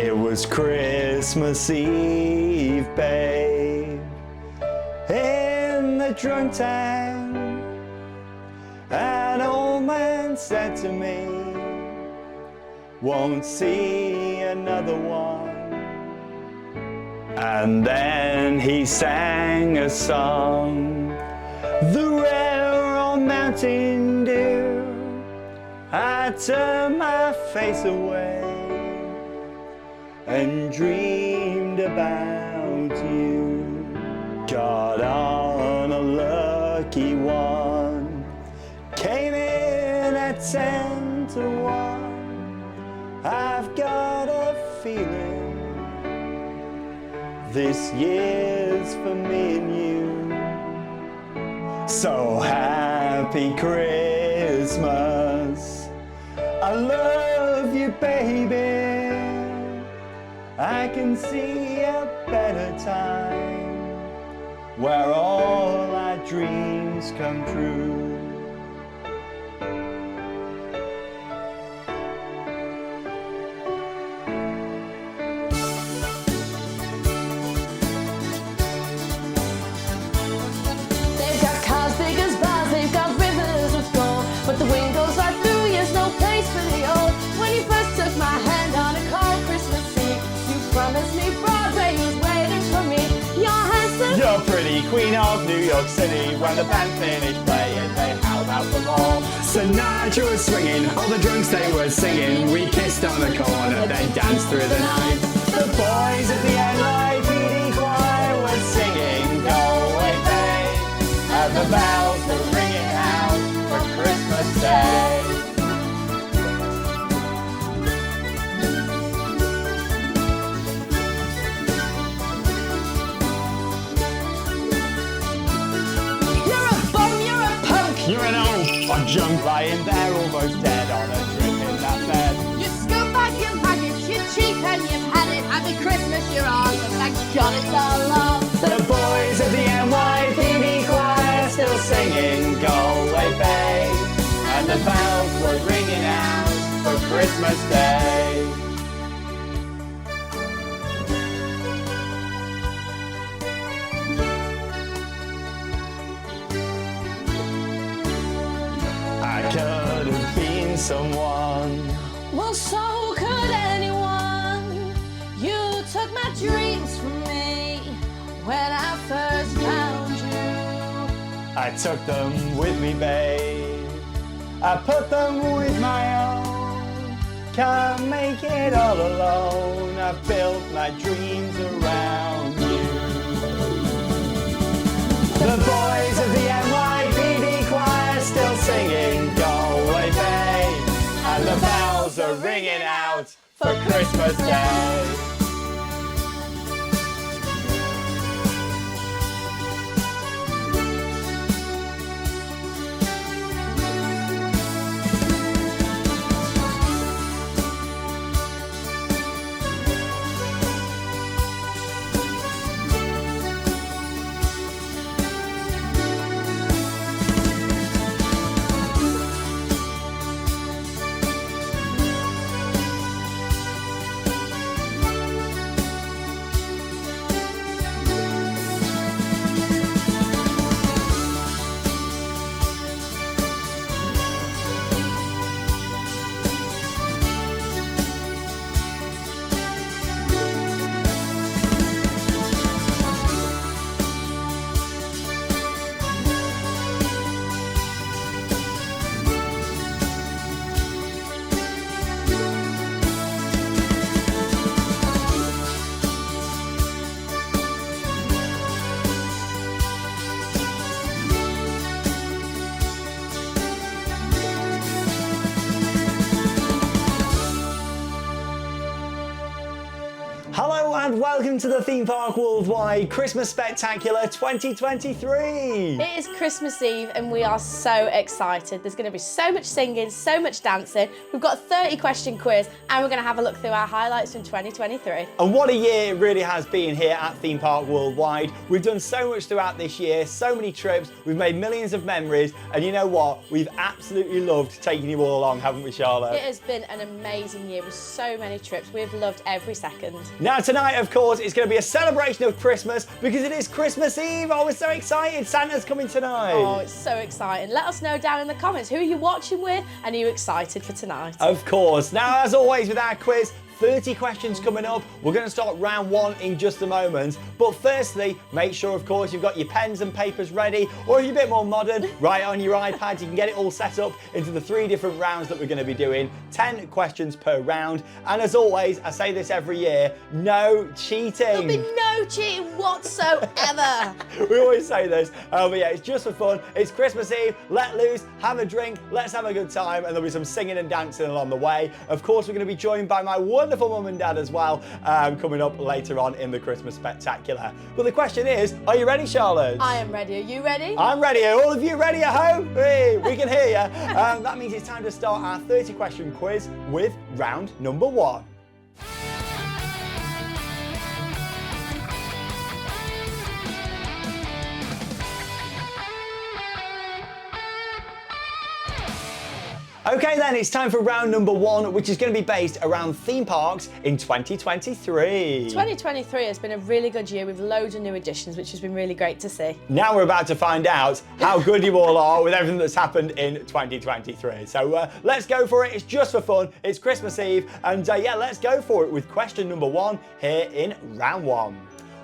It was Christmas Eve, babe, in the drunk tank. An old man said to me, won't see another one. And then he sang a song, the rare old Mountain Dew. I turned my face away and dreamed about you. Got on a lucky one, came in at 10 to 1. I've got a feeling this year's for me and you. So happy Christmas, I love you, baby. I can see a better time where all our dreams come true. They've got cars big as bars, they've got rivers of gold, but the wind goes right through, there's no place for the old. When you first took my hand on a cold Christmas Eve, you promised me Broadway was waiting for me. Your handsome, You're pretty queen of New York City. When the band finished playing, they held out the ball. Sinatra was swinging, all the drunks they were singing. We kissed on the corner, then danced through the night. The boys at the NYPD choir were singing, go away, babe. And the bells were ringing out for Christmas Day. You're an old junk lying there almost dead on a drink in that bed. you scumbag, you maggot, you're cheap and you've had it. Happy Christmas, you're on, but thank God it's all off. The boys of the NYPD choir still singing, go away, babe. And the bells were ringing out for Christmas Day. I could have been someone. Well, so could anyone. You took my dreams from me when I first found you. I took them with me, babe. I put them with my own. Can't make it all alone. I built my dreams around you. The boys of the NYPD choir still singing, go away, babe. And the bells are ringing out for Christmas Day. welcome to the Theme Park Worldwide Christmas Spectacular 2023. It is Christmas Eve and we are so excited. There's going to be so much singing, so much dancing. We've got a 30-question quiz and we're going to have a look through our highlights from 2023. And what a year it really has been here at Theme Park Worldwide. We've done so much throughout this year, so many trips, we've made millions of memories, and you know what? We've absolutely loved taking you all along, haven't we, Charlotte? It has been an amazing year with so many trips. We've loved every second. Now tonight, of course, it's going to be a celebration of Christmas because it is Christmas Eve. Oh, we're so excited. Santa's coming tonight. Oh, it's so exciting. Let us know down in the comments, who are you watching with and are you excited for tonight? Of course. Now, as always with our quiz, 30 questions coming up. We're going to start round one in just a moment. But firstly, make sure, of course, you've got your pens and papers ready, or if you're a bit more modern, write on your iPad. You can get it all set up into the 3 different rounds that we're going to be doing. 10 questions per round. And as always, I say this every year, no cheating. There'll be no cheating whatsoever. We always say this, but yeah, it's just for fun. It's Christmas Eve. Let loose, have a drink, let's have a good time, and there'll be some singing and dancing along the way. Of course, we're going to be joined by my wonderful mum and dad as well, coming up later on in the Christmas Spectacular. But the question is, are you ready, Charlotte? I am ready. Are you ready? I'm ready. Are all of you ready at home? Hey, we can hear you. That means it's time to start our 30-question quiz with round number 1. Okay then, it's time for round number 1, which is going to be based around theme parks in 2023. 2023 has been a really good year with loads of new additions, which has been really great to see. Now we're about to find out how good you all are with everything that's happened in 2023. So let's go for it. It's just for fun. It's Christmas Eve. And yeah, let's go for it with question number 1 here in round 1.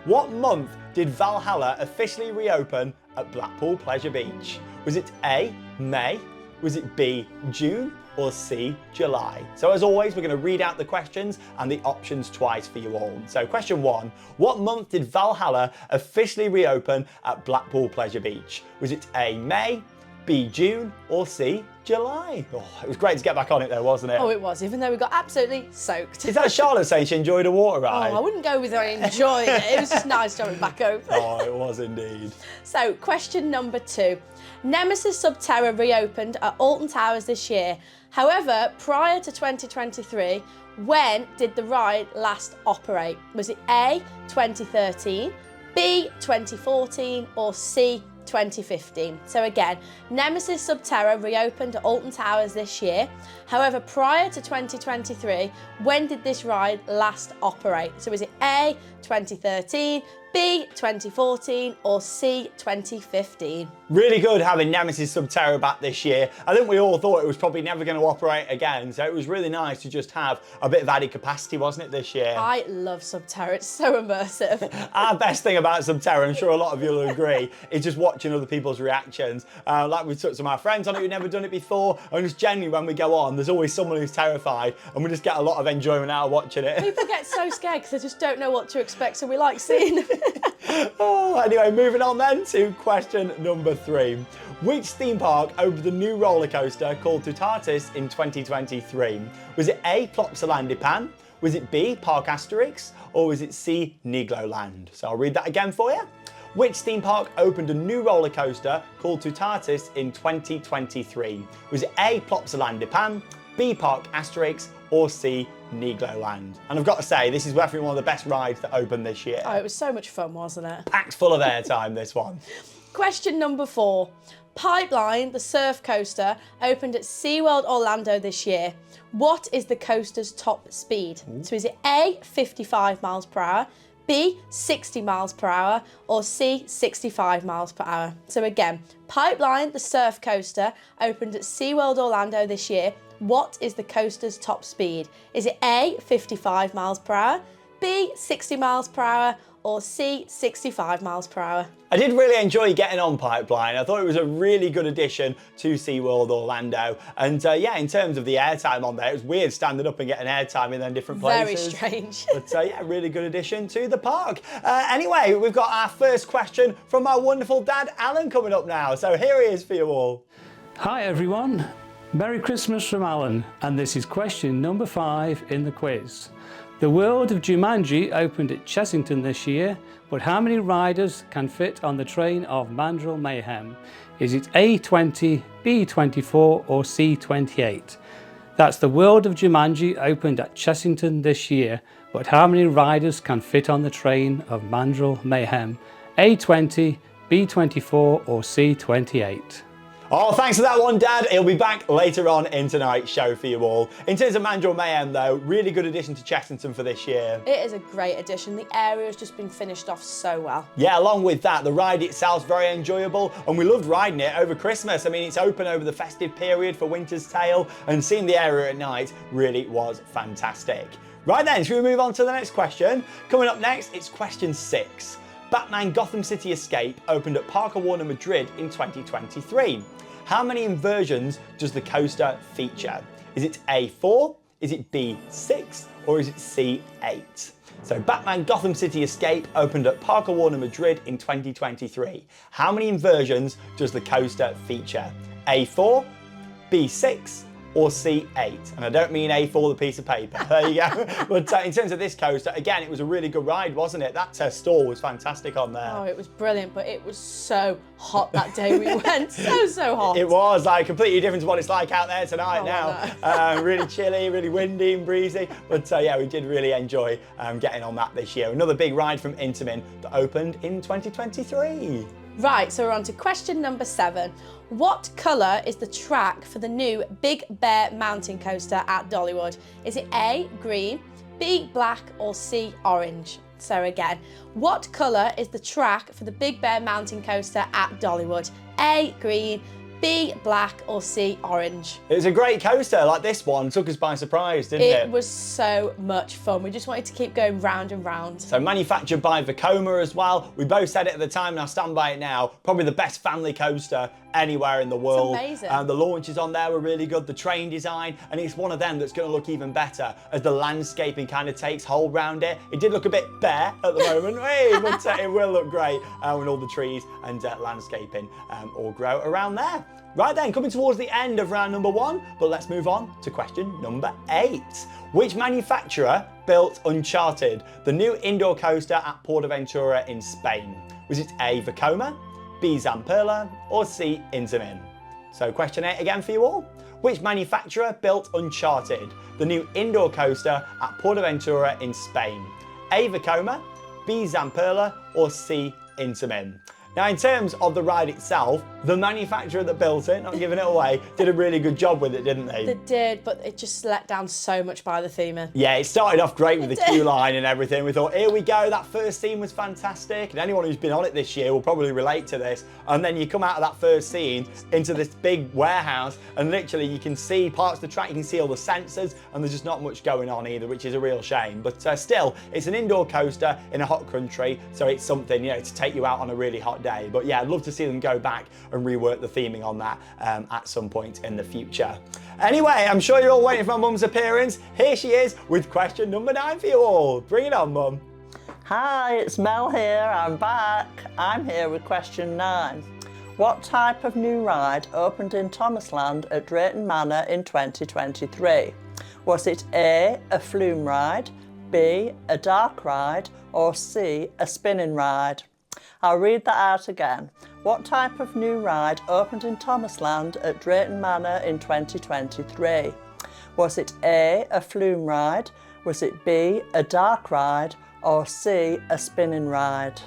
What month did Valhalla officially reopen at Blackpool Pleasure Beach? Was it A, May? Was it B, June, or C, July? So as always, we're going to read out the questions and the options twice for you all. So question 1, what month did Valhalla officially reopen at Blackpool Pleasure Beach? Was it A, May, B, June, or C, July? Oh, it was great to get back on it though, wasn't it? Oh, it was, even though we got absolutely soaked. Is that Charlotte saying she enjoyed a water ride? Oh, I wouldn't go with I enjoyed it. It was just nice jumping back over. Oh, it was indeed. So, question number 2. Nemesis Subterra reopened at Alton Towers this year. However, prior to 2023, when did the ride last operate? Was it A, 2013, B, 2014, or C, 2015? So again, Nemesis Subterra reopened at Alton Towers this year. However, prior to 2023, when did this ride last operate? So is it A, 2013, B, 2014, or C, 2015? Really good having Nemesis Subterra back this year. I think we all thought it was probably never going to operate again, so it was really nice to just have a bit of added capacity, wasn't it, this year? I love Subterra, it's so immersive. Our best thing about Subterra, I'm sure a lot of you will agree, is just watching other people's reactions. Like we took some of our friends on it who've never done it before, and just generally when we go on, there's always someone who's terrified, and we just get a lot of enjoyment out of watching it. People get so scared because they just don't know what to expect, so we like seeing them. Oh, anyway, moving on then to question number 3. Which theme park opened a new roller coaster called Tutatis in 2023? Was it A, Plopsalandipan? Was it B, Park Asterix? Or was it C, Nigloland? So I'll read that again for you. Which theme park opened a new roller coaster called Tutatis in 2023? Was it A, Plopsalandipan, B, Park Asterix, or C, Nigloland? And I've got to say, this is definitely one of the best rides that opened this year. Oh, it was so much fun, wasn't it? Packed full of airtime, this one. Question number 4. Pipeline, the surf coaster, opened at SeaWorld Orlando this year. What is the coaster's top speed? So is it A, 55 miles per hour, B, 60 miles per hour, or C, 65 miles per hour? So again, Pipeline, the surf coaster, opened at SeaWorld Orlando this year. What is the coaster's top speed? Is it A, 55 miles per hour, B, 60 miles per hour, or C, 65 miles per hour? I did really enjoy getting on Pipeline. I thought it was a really good addition to SeaWorld Orlando. And yeah, in terms of the airtime on there, it was weird standing up and getting airtime in them different places. Very strange. But yeah, really good addition to the park. Anyway, we've got our first question from our wonderful dad, Alan, coming up now. So here he is for you all. Hi everyone. Merry Christmas from Alan, and this is question number 5 in the quiz. The World of Jumanji opened at Chessington this year, but how many riders can fit on the train of Mandrill Mayhem? Is it A20, B24 or C28? That's the World of Jumanji opened at Chessington this year, but how many riders can fit on the train of Mandrill Mayhem? A20, B24 or C28? Oh, thanks for that one, Dad. He'll be back later on in tonight's show for you all. In terms of Mandrill Mayhem, though, really good addition to Chessington for this year. It is a great addition. The area has just been finished off so well. Yeah, along with that, the ride itself's very enjoyable, and we loved riding it over Christmas. I mean, it's open over the festive period for Winter's Tale, and seeing the area at night really was fantastic. Right then, should we move on to the next question? Coming up next, it's question 6. Batman Gotham City Escape opened at Parker Warner Madrid in 2023. How many inversions does the coaster feature? Is it A4, is it B6, or is it C8? So Batman Gotham City Escape opened at Parker Warner Madrid in 2023. How many inversions does the coaster feature? A4, B6, or C8? And I don't mean A4, the piece of paper. There you go. But in terms of this coaster, again, it was a really good ride, wasn't it? That stall was fantastic on there. Oh, it was brilliant, but it was so hot that day we went. So hot. It was like completely different to what it's like out there tonight now. Really chilly, really windy and breezy. But yeah, we did really enjoy getting on that this year. Another big ride from Intamin that opened in 2023. Right, so we're on to question number 7. What colour is the track for the new Big Bear Mountain Coaster at Dollywood? Is it A, green, B, black, or C, orange? So again, what colour is the track for the Big Bear Mountain Coaster at Dollywood? A, green, B, black, or C, orange? It was a great coaster. Like this one took us by surprise, didn't it? It was so much fun. We just wanted to keep going round and round. So manufactured by Vekoma as well. We both said it at the time and I stand by it now. Probably the best family coaster anywhere in the world. It's amazing. The launches on there were really good, the train design, and it's one of them that's going to look even better as the landscaping kind of takes hold round it. It did look a bit bare at the moment, but it will look great when all the trees and landscaping all grow around there. Right then, coming towards the end of round number 1, but let's move on to question number 8. Which manufacturer built Uncharted, the new indoor coaster at Portaventura in Spain? Was it A, Vekoma, B, Zamperla, or C, Intamin? So question 8 again for you all. Which manufacturer built Uncharted, the new indoor coaster at Portaventura in Spain? A, Vekoma, B, Zamperla, or C, Intamin? Now, in terms of the ride itself, the manufacturer that built it, not giving it away, did a really good job with it, didn't they? They did, but it just let down so much by the theming. Yeah, it started off great with the queue line and everything. We thought, here we go, that first scene was fantastic. And anyone who's been on it this year will probably relate to this. And then you come out of that first scene into this big warehouse and literally you can see parts of the track, you can see all the sensors, and there's just not much going on either, which is a real shame. But still, it's an indoor coaster in a hot country, so it's something, you know, to take you out on a really hot day. But yeah, I'd love to see them go back and rework the theming on that at some point in the future. Anyway, I'm sure you're all waiting for my mum's appearance. Here she is with question number 9 for you all. Bring it on, Mum. Hi, it's Mel here. I'm back. I'm here with question 9. What type of new ride opened in Thomasland at Drayton Manor in 2023? Was it A, a flume ride, B, a dark ride, or C, a spinning ride? I'll read that out again. What type of new ride opened in Thomasland at Drayton Manor in 2023? Was it A, a flume ride? Was it B, a dark ride? Or C, a spinning ride?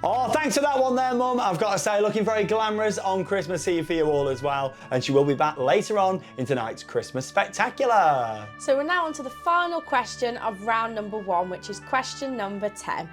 Oh, thanks for that one there, Mum. I've got to say, looking very glamorous on Christmas Eve for you all as well. And she will be back later on in tonight's Christmas Spectacular. So we're now on to the final question of round number 1, which is question number 10.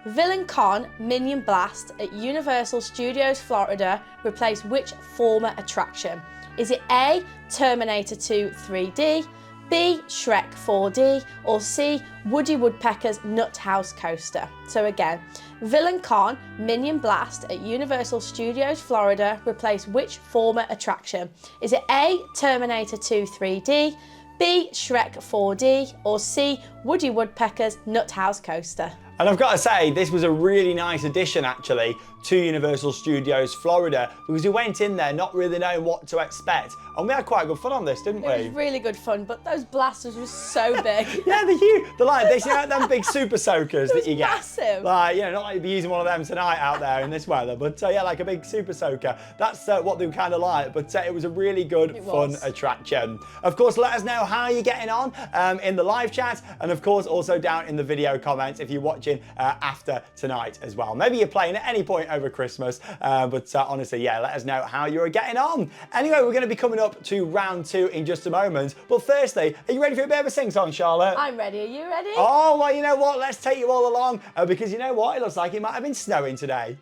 Villain Con Minion Blast at Universal Studios Florida replaced which former attraction? Is it A, Terminator 2 3D, B, Shrek 4D, or C, Woody Woodpecker's Nut House Coaster? So again, Villain Con Minion Blast at Universal Studios Florida replaced which former attraction? Is it A, Terminator 2 3D, B, Shrek 4D, or C, Woody Woodpecker's Nut House Coaster? And I've got to say, this was a really nice addition actually to Universal Studios Florida, because we went in there not really knowing what to expect, and we had quite good fun on this, didn't we? It was really good fun, but those blasters were so big. Yeah, they're huge. They're like this, you know, them big super soakers that you get. Massive. Like, you know, not like you'd be using one of them tonight out there in this weather, but yeah, like a big super soaker. That's what they were kind of like, but it was a really good, fun attraction. Of course, let us know how you're getting on in the live chat, and of course also down in the video comments if you're watching after tonight as well. Maybe you're playing at any point over Christmas, but honestly, yeah, let us know how you're getting on. Anyway, we're going to be coming up to round 2 in just a moment, but firstly, are you ready for a bit of a sing-song, Charlotte? I'm ready. Are you ready? Oh, well, you know what? Let's take you all along, because you know what? It looks like it might have been snowing today.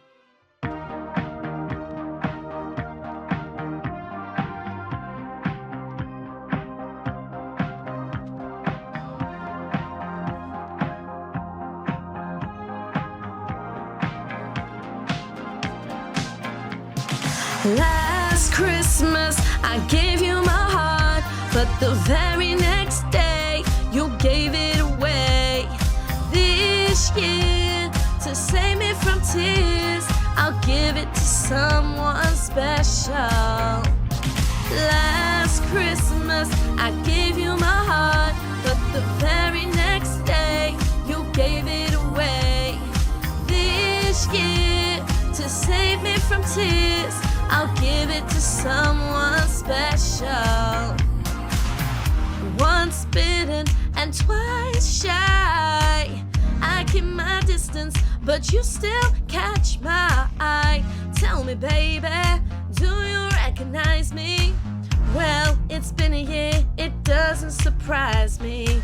Last Christmas I gave you my heart, but the very next day you gave it away. This year, to save me from tears, I'll give it to someone special. Last Christmas I gave you my heart, but the very next day you gave it away. This year, to save me from tears, I'll give it to someone special. Once bitten and twice shy, I keep my distance, but you still catch my eye. Tell me, baby, do you recognize me? Well, it's been a year, it doesn't surprise me.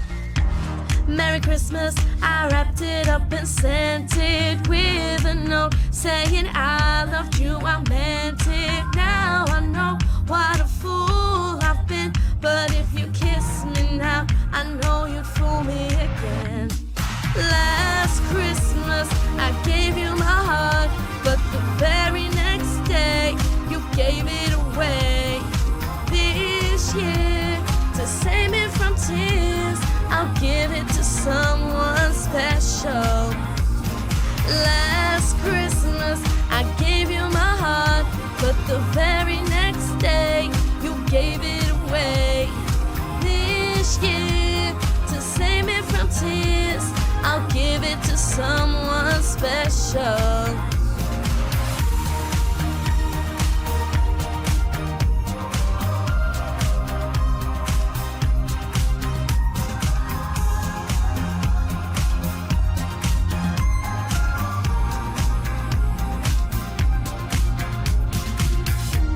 Merry Christmas, I wrapped it up and sent it with a note saying I loved you, I meant it. Now I know what a fool I've been, but if you kiss me now, I know you'd fool me again. Last Christmas, I gave you my heart, but the very next day, you gave it away. This year, to save me from tears, I'll give it to someone special. Last Christmas, I gave you my heart, but the very next day, you gave it away. This year, to save me from tears, I'll give it to someone special.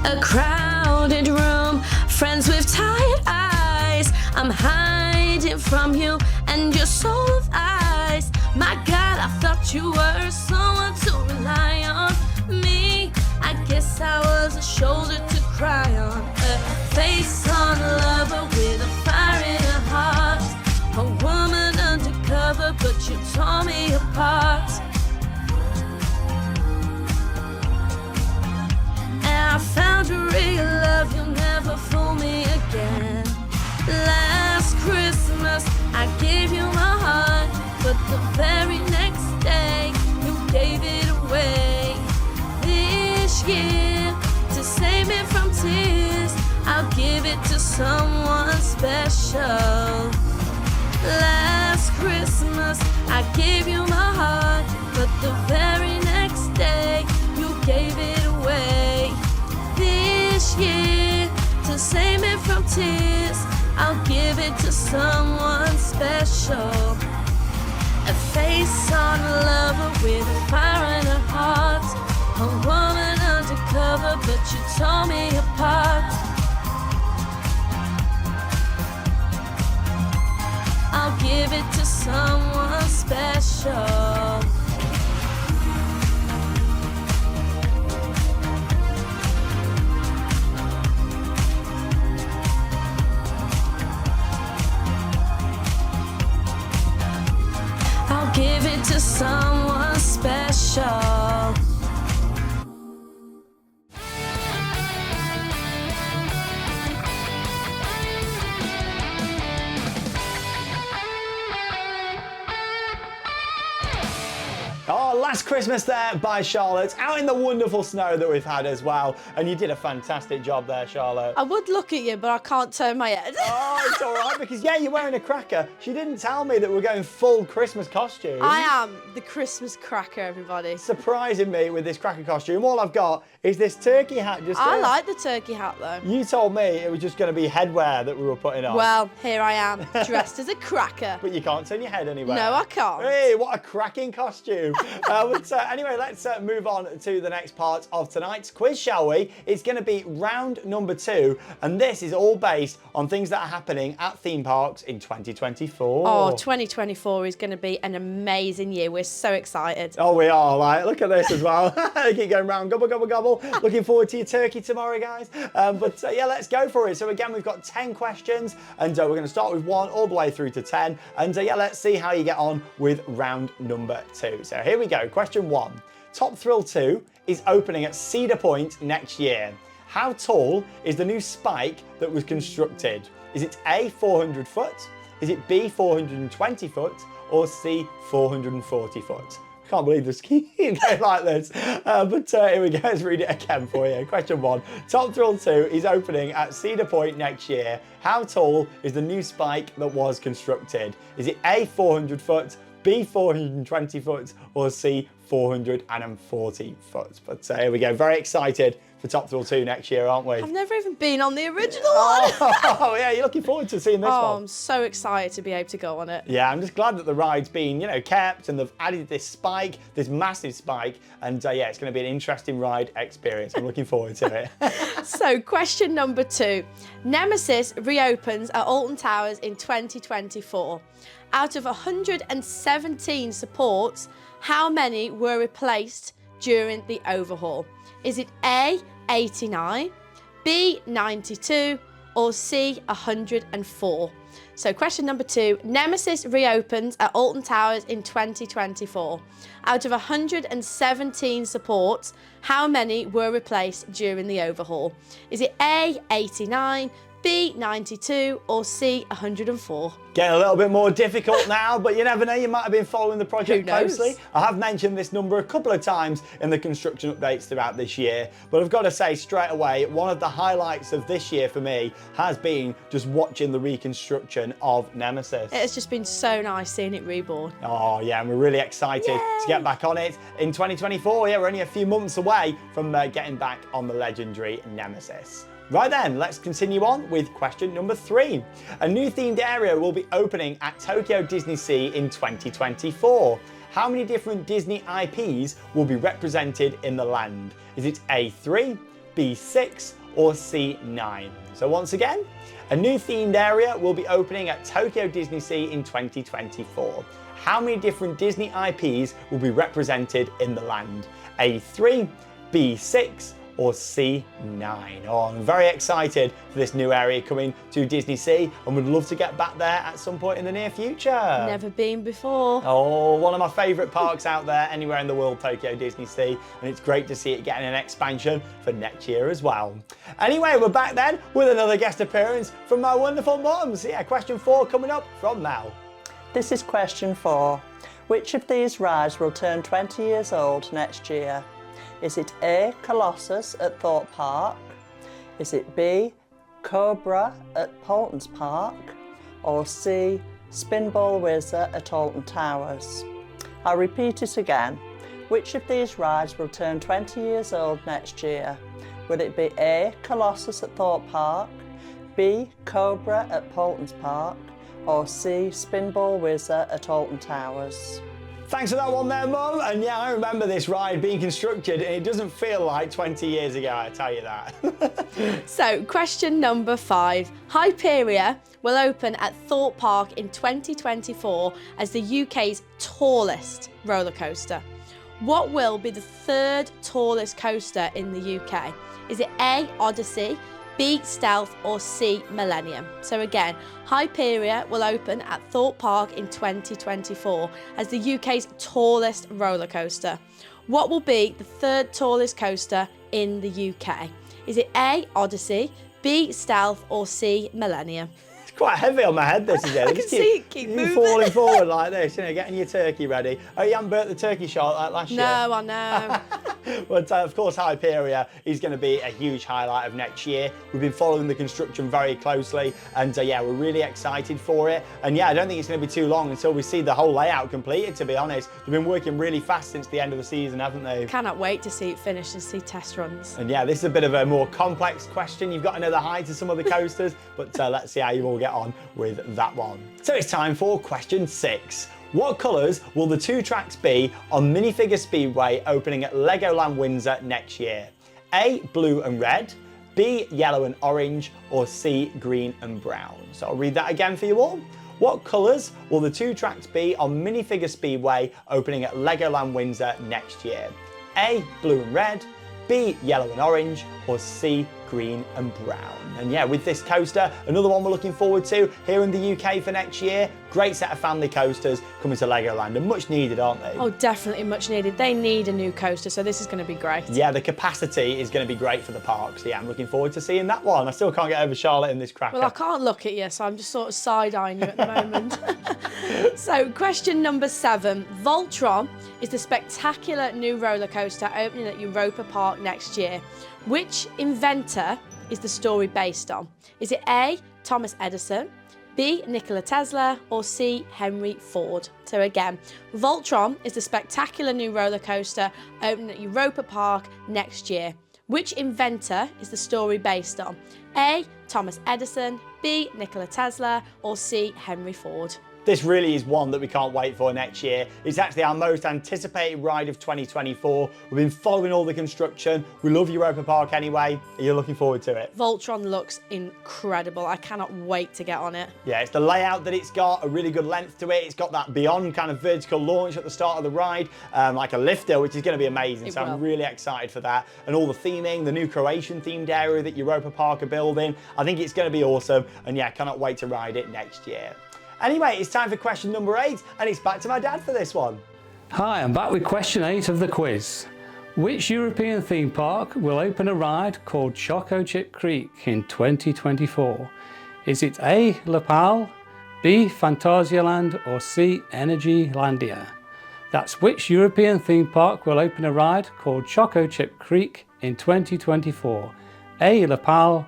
A crowded room, friends with tired eyes. I'm hiding from you and your soul of ice. My God, I thought you were someone to rely on. Me, I guess I was a shoulder to cry on. A face on a lover with a fire in her heart. A woman undercover, but you tore me apart. I found a real love, you'll never fool me again. Last Christmas, I gave you my heart, but the very next day, you gave it away. This year, to save me from tears, I'll give it to someone special. Last Christmas, I gave you my heart, but the very next day, you gave it away. This year, to save me from tears, I'll give it to someone special. A face on a lover with a fire in her heart. A woman undercover, but you tore me apart. I'll give it to someone special. I'll give it to someone special. Last Christmas there by Charlotte, out in the wonderful snow that we've had as well. And you did a fantastic job there, Charlotte. I would look at you, but I can't turn my head. Oh, it's all right, because yeah, you're wearing a cracker. She didn't tell me that we're going full Christmas costume. I am the Christmas cracker, everybody. Surprising me with this cracker costume. All I've got is this turkey hat. I like the turkey hat though. You told me it was just going to be headwear that we were putting on. Well, here I am, dressed as a cracker. But you can't turn your head anywhere. No, I can't. Hey, what a cracking costume. Anyway, let's move on to the next part of tonight's quiz, shall we? It's going to be round number 2, and this is all based on things that are happening at theme parks in 2024. Oh, 2024 is going to be an amazing year. We're so excited. Oh, we are. Like, look at this as well. Keep going round. Gobble, gobble, gobble. Looking forward to your turkey tomorrow, guys. Yeah, let's go for it. So again, we've got 10 questions, and we're going to start with 1 all the way through to 10. And yeah, let's see how you get on with round number 2. So here we go. Question 1. Top Thrill 2 is opening at Cedar Point next year. How tall is the new spike that was constructed? Is it A, 400 foot? Is it B, 420 foot? Or C, 440 foot? Can't believe the ski going like this. Here we go, let's read it again for you. Question 1. Top Thrill 2 is opening at Cedar Point next year. How tall is the new spike that was constructed? Is it A, 400 foot, B, 420 foot, or C, 440 foot? But here we go, very excited for Top Thrill 2 next year, aren't we? I've never even been on the original one. Oh, yeah, you're looking forward to seeing this one. I'm so excited to be able to go on it. Yeah, I'm just glad that the ride's been, kept, and they've added this spike, this massive spike, and yeah, it's going to be an interesting ride experience. I'm looking forward to it. So, question number 2. Nemesis reopens at Alton Towers in 2024. Out of 117 supports, how many were replaced during the overhaul? Is it A, 89, B, 92, or C, 104? So question number 2, Nemesis reopens at Alton Towers in 2024. Out of 117 supports, how many were replaced during the overhaul? Is it A, 89, B, 92, or C, 104? Getting a little bit more difficult now, but you never know, you might have been following the project closely. I have mentioned this number a couple of times in the construction updates throughout this year, but I've got to say straight away, one of the highlights of this year for me has been just watching the reconstruction of Nemesis. It has just been so nice seeing it reborn. Oh yeah, and we're really excited to get back on it in 2024. Yeah, we're only a few months away from getting back on the legendary Nemesis. Right then, let's continue on with question number 3. A new themed area will be opening at Tokyo Disney Sea in 2024. How many different Disney IPs will be represented in the land? Is it A3, B6, or C9? So once again, a new themed area will be opening at Tokyo Disney Sea in 2024. How many different Disney IPs will be represented in the land? A3, B6, or C9. Oh, I'm very excited for this new area coming to Disney Sea, and would love to get back there at some point in the near future. Never been before. Oh, one of my favourite parks out there anywhere in the world, Tokyo Disney Sea, and it's great to see it getting an expansion for next year as well. Anyway, we're back then with another guest appearance from my wonderful mums. Yeah, question 4 coming up from Mel. This is question 4. Which of these rides will turn 20 years old next year? Is it A, Colossus at Thorpe Park? Is it B, Cobra at Paultons Park? Or C, Spinball Whizzer at Alton Towers? I'll repeat it again. Which of these rides will turn 20 years old next year? Will it be A, Colossus at Thorpe Park, B, Cobra at Paultons Park, or C, Spinball Whizzer at Alton Towers? Thanks for that one there, Mum. And yeah, I remember this ride being constructed, and it doesn't feel like 20 years ago, I tell you that. So, question number 5. Hyperia will open at Thorpe Park in 2024 as the UK's tallest roller coaster. What will be the 3rd tallest coaster in the UK? Is it A, Odyssey, B, Stealth, or C, Millennium? So again, Hyperia will open at Thorpe Park in 2024 as the UK's tallest roller coaster. What will be the 3rd tallest coaster in the UK? Is it A, Odyssey, B, Stealth, or C, Millennium? It's quite heavy on my head, this is it. I can see it keep moving. Falling forward like this, getting your turkey ready. Oh, you haven't burnt the turkey shot like last year? No, I know. But of course, Hyperia is going to be a huge highlight of next year. We've been following the construction very closely, and yeah, we're really excited for it. And yeah, I don't think it's going to be too long until we see the whole layout completed, to be honest. They've been working really fast since the end of the season, haven't they? Cannot wait to see it finished and see test runs. And yeah, this is a bit of a more complex question. You've got to know the height of some of the coasters, but let's see how you all get on with that one. So it's time for question 6. What colours will the 2 tracks be on Minifigure Speedway opening at Legoland Windsor next year? A, blue and red, B, yellow and orange, or C, green and brown? So I'll read that again for you all. What colours will the 2 tracks be on Minifigure Speedway opening at Legoland Windsor next year? A, blue and red, B, yellow and orange, or C, green and brown? And yeah, with this coaster, another one we're looking forward to here in the UK for next year. Great set of family coasters coming to Legoland, and much needed, aren't they? Oh, definitely much needed. They need a new coaster, so this is going to be great. Yeah, the capacity is going to be great for the parks. Yeah, I'm looking forward to seeing that one. I still can't get over Charlotte in this cracker. Well, I can't look at you, so I'm just sort of side-eyeing you at the moment. So, question number 7. Voltron is the spectacular new roller coaster opening at Europa Park next year. Which inventor is the story based on? Is it A, Thomas Edison, B, Nikola Tesla, or C, Henry Ford? So again, Voltron is the spectacular new roller coaster opening at Europa Park next year. Which inventor is the story based on? A, Thomas Edison, B, Nikola Tesla, or C, Henry Ford? This really is one that we can't wait for next year. It's actually our most anticipated ride of 2024. We've been following all the construction. We love Europa Park anyway. Are you looking forward to it? Voltron looks incredible. I cannot wait to get on it. Yeah, it's the layout that it's got, a really good length to it. It's got that beyond kind of vertical launch at the start of the ride, like a lifter, which is going to be amazing. So I'm really excited for that. And all the theming, the new Croatian themed area that Europa Park are building. I think it's going to be awesome. And yeah, cannot wait to ride it next year. Anyway, it's time for question number 8, and it's back to my dad for this one. Hi, I'm back with question 8 of the quiz. Which European theme park will open a ride called Choco Chip Creek in 2024? Is it A, La Pal, B, Phantasialand, or C, Energylandia? That's which European theme park will open a ride called Choco Chip Creek in 2024? A, La Pal,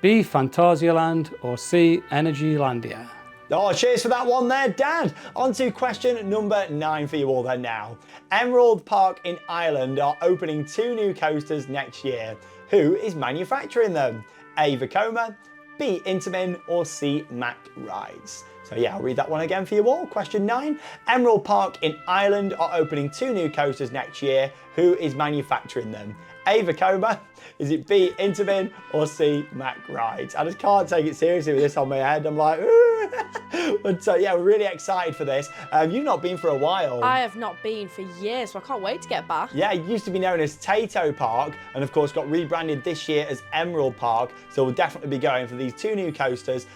B, Phantasialand, or C, Energylandia? Oh, cheers for that one there, Dad. On to question number 9 for you all then now. Emerald Park in Ireland are opening 2 new coasters next year. Who is manufacturing them? A, Vekoma, B, Intamin, or C, Mack Rides? So yeah, I'll read that one again for you all. Question 9. Emerald Park in Ireland are opening 2 new coasters next year. Who is manufacturing them? A, Vekoma, is it B, Intamin, or C, Mack Rides? I just can't take it seriously with this on my head. I'm like, but yeah, we're really excited for this. You've not been for a while. I have not been for years, so I can't wait to get back. Yeah, it used to be known as Tato Park, and of course got rebranded this year as Emerald Park. So we'll definitely be going for these 2 new coasters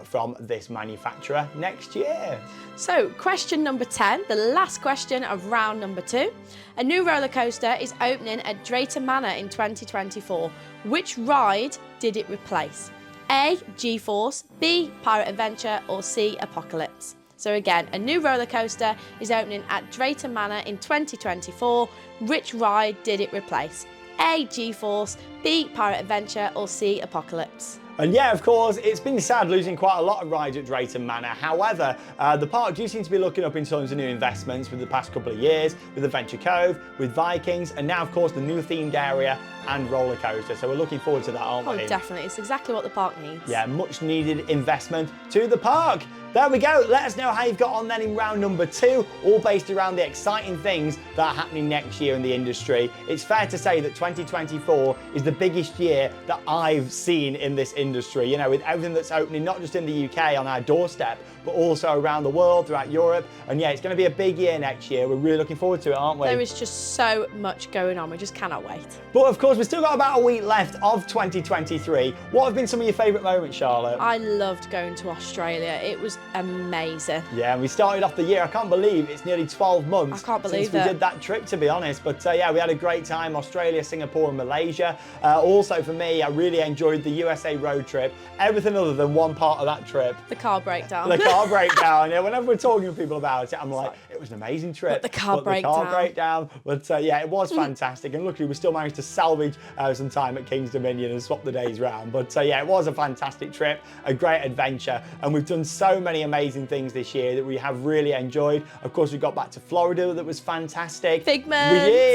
from this manufacturer next year. So, question number 10, the last question of round number 2. A new roller coaster is opening at Drayton Manor in 2024. Which ride did it replace? A, G-Force, B, Pirate Adventure, or C, Apocalypse? So again, a new roller coaster is opening at Drayton Manor in 2024. Which ride did it replace? A, G-Force, B, Pirate Adventure, or C, Apocalypse? And yeah, of course, it's been sad losing quite a lot of rides at Drayton Manor. However, the park do seem to be looking up in terms of new investments with the past couple of years, with Adventure Cove, with Vikings, and now, of course, the new themed area and roller coaster. So we're looking forward to that, aren't we? Oh, definitely. It's exactly what the park needs. Yeah, much needed investment to the park. There we go. Let us know how you've got on then in round number 2, all based around the exciting things that are happening next year in the industry. It's fair to say that 2024 is the biggest year that I've seen in this industry, you know, with everything that's opening, not just in the UK on our doorstep, but also around the world, throughout Europe. And yeah, it's going to be a big year next year. We're really looking forward to it, aren't we? There is just so much going on. We just cannot wait. But of course, we've still got about a week left of 2023. What have been some of your favourite moments, Charlotte? I loved going to Australia. It was amazing. Yeah, and we started off the year, I can't believe it's nearly 12 months I can't believe since we did that trip, to be honest. But yeah, we had a great time. Australia, Singapore and Malaysia. Also for me, I really enjoyed the USA road trip. Everything other than one part of that trip. The car breakdown. The car breakdown. Yeah, whenever we're talking to people about it, I'm like, it was an amazing trip. But the car breakdown. But yeah, it was fantastic. And luckily, we still managed to salvage some time at King's Dominion and swap the days round. But yeah, it was a fantastic trip, a great adventure. And we've done so many amazing things this year that we have really enjoyed. Of course, we got back to Florida. That was fantastic. Figment.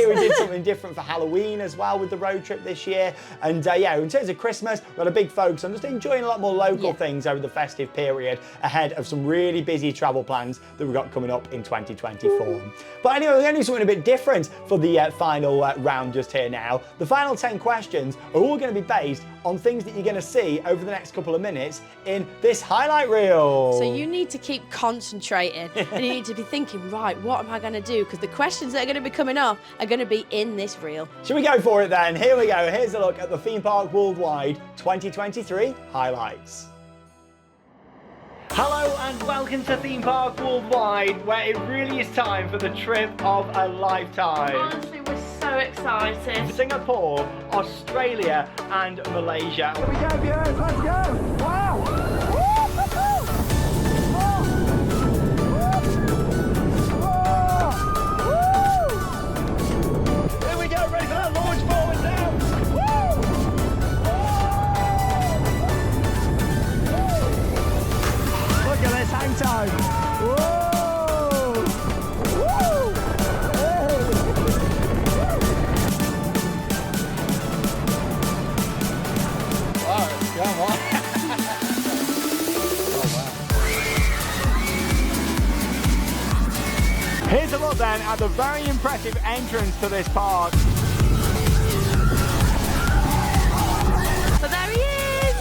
We did something different for Halloween as well with the road trip this year. And yeah, in terms of Christmas, we had a big focus on just enjoying a lot more local things over the festive period ahead of some really busy travel plans that we've got coming up in 2024. But anyway, we're going to do something a bit different for the final round just here now. The final 10 questions are all going to be based on things that you're going to see over the next couple of minutes in this highlight reel. So you need to keep concentrating and you need to be thinking, right, what am I going to do? Because the questions that are going to be coming up are going to be in this reel. Should we go for it then? Here we go. Here's a look at the Theme Park Worldwide 2023 highlights. Hello and welcome to Theme Park Worldwide, where it really is time for the trip of a lifetime. Honestly, we're so excited. Singapore, Australia and Malaysia. Here we go, viewers, let's go! Wow! Here we go, ready for that launch forward now! Look at this hang time! Whoa! Woo! Oh, come on! Here's a look then at the very impressive entrance to this park. So there he is!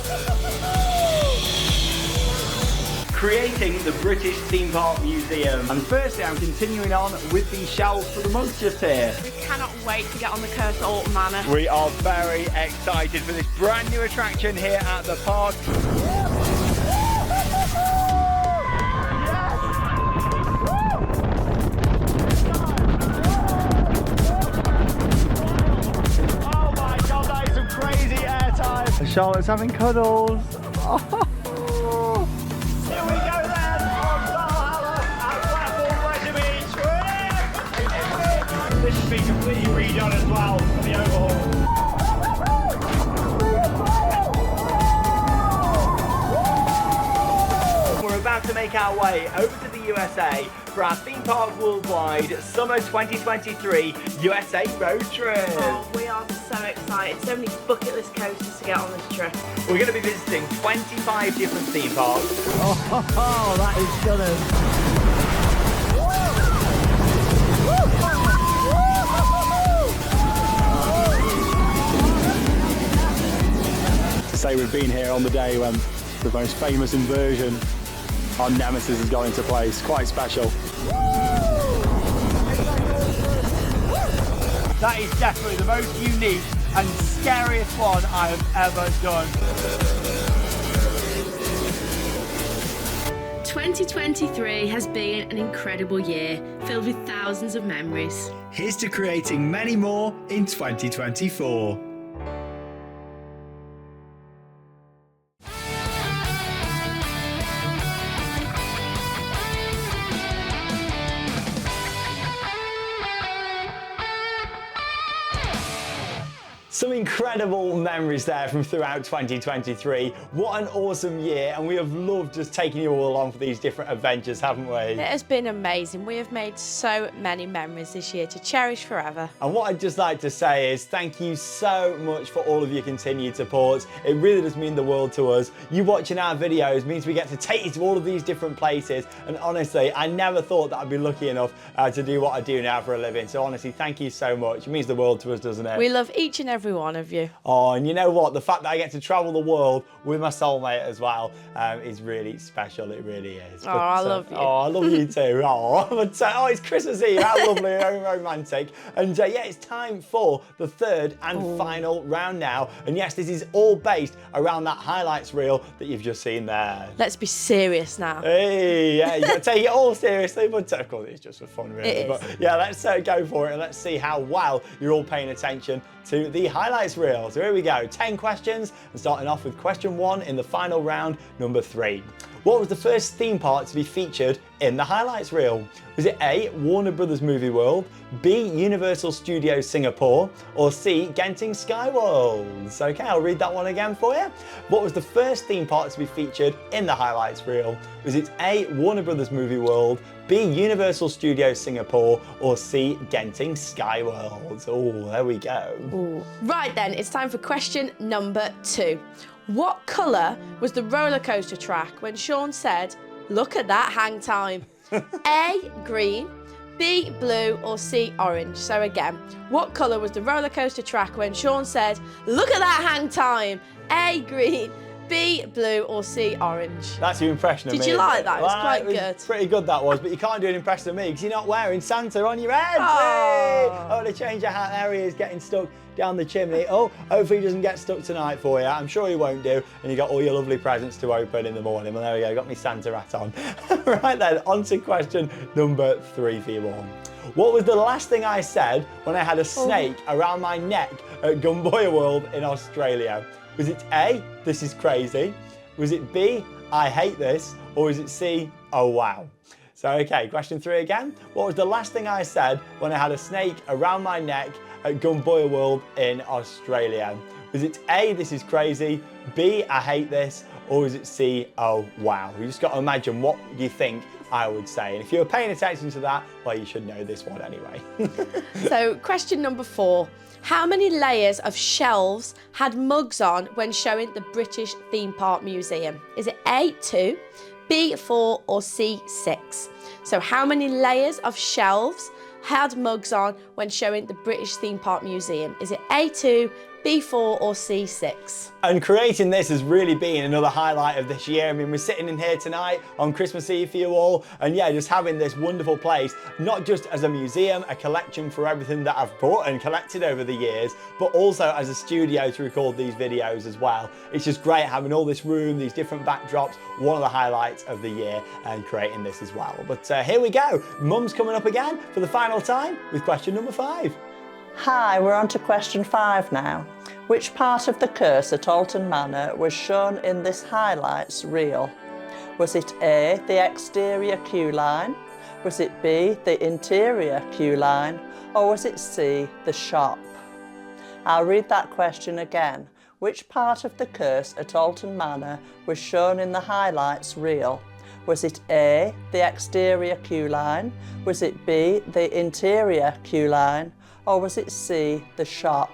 Creating the British Theme Park Museum. And firstly, I'm continuing on with the shelves for the monks just here. We cannot wait to get on the Curse of Alton Manor. We are very excited for this brand new attraction here at the park. Charlotte's having cuddles. Oh. Here we go then on Valhalla at Platform Pleasure Beach. This has been completely redone as well for the overhaul. We're about to make our way over to the USA for our Theme Park Worldwide Summer 2023 USA road trip. Oh, we are so excited. So many bucket list coasters to get on this trip. We're going to be visiting 25 different theme parks. Oh, that is stunning. To say we've been here on the day when the most famous inversion on Nemesis has gone into place. Quite special. That is definitely the most unique and scariest one I have ever done. 2023 has been an incredible year, filled with thousands of memories. Here's to creating many more in 2024. Some incredible memories there from throughout 2023. What an awesome year, and we have loved just taking you all along for these different adventures, haven't we? It has been amazing. We have made so many memories this year to cherish forever. And what I'd just like to say is thank you so much for all of your continued support. It really does mean the world to us. You watching our videos means we get to take you to all of these different places, and honestly, I never thought that I'd be lucky enough to do what I do now for a living. So honestly, thank you so much. It means the world to us, doesn't it? We love each and every one of you. Oh, and you know what? The fact that I get to travel the world with my soulmate as well is really special. It really is. Oh, I love you. Oh, I love you too. Oh, but it's Christmas Eve. How lovely and romantic. And yeah, it's time for the third and final round now. And yes, this is all based around that highlights reel that you've just seen there. Let's be serious now. Hey, yeah, you got to take it all seriously, but of course it's just for fun, really. It is. But yeah, let's go for it and let's see how well you're all paying attention to the highlights reel. So here we go, 10 questions, and starting off with question 1 in the final round, number 3. What was the first theme park to be featured in the highlights reel? Was it A, Warner Brothers Movie World, B, Universal Studios Singapore, or C, Genting Skyworlds? Okay, I'll read that one again for you. What was the first theme park to be featured in the highlights reel? Was it A, Warner Brothers Movie World, B, Universal Studios Singapore, or C, Genting Skyworlds? Oh, there we go. Ooh. Right then, it's time for question number 2. What colour was the roller coaster track when Sean said, "Look at that hang time"? A, green, B, blue, or C, orange? So again, what colour was the roller coaster track when Sean said, "Look at that hang time"? A, green, B, blue, or C, orange? That's your impression of me. Did you like that? It was quite good. Pretty good that was, but you can't do an impression of me because you're not wearing Santa on your head. Oh. Oh, to change your hat, there he is getting stuck down the chimney. Oh, hopefully he doesn't get stuck tonight for you. I'm sure he won't do. And you got all your lovely presents to open in the morning. Well, there we go, got me Santa hat on. Right then, on to question number 3 for you all. What was the last thing I said when I had a snake around my neck at Gumboya World in Australia? Was it A, "This is crazy"? Was it B, "I hate this"? Or was it C, "Oh wow"? So, okay, question 3 again. What was the last thing I said when I had a snake around my neck at Gumboya World in Australia? Was it A, "This is crazy", B, "I hate this", or was it C, "Oh wow"? You just got to imagine what you think I would say. And if you were paying attention to that, well, you should know this one anyway. So, question number 4. How many layers of shelves had mugs on when showing the British Theme Park Museum? Is it A, 2, B, 4, or C, 6? So how many layers of shelves had mugs on when showing the British Theme Park Museum? Is it A, 2, B4 or C6? And creating this has really been another highlight of this year. I mean, we're sitting in here tonight on Christmas Eve for you all, and yeah, just having this wonderful place, not just as a museum, a collection for everything that I've bought and collected over the years, but also as a studio to record these videos as well. It's just great having all this room, these different backdrops, one of the highlights of the year, and creating this as well. But here we go. Mum's coming up again for the final time with question number 5. Hi, we're on to question 5 now. Which part of the curse at Alton Manor was shown in this highlights reel? Was it A, the exterior queue line? Was it B, the interior queue line? Or was it C, the shop? I'll read that question again. Which part of the curse at Alton Manor was shown in the highlights reel? Was it A, the exterior queue line? Was it B, the interior queue line? Or was it C, the shop?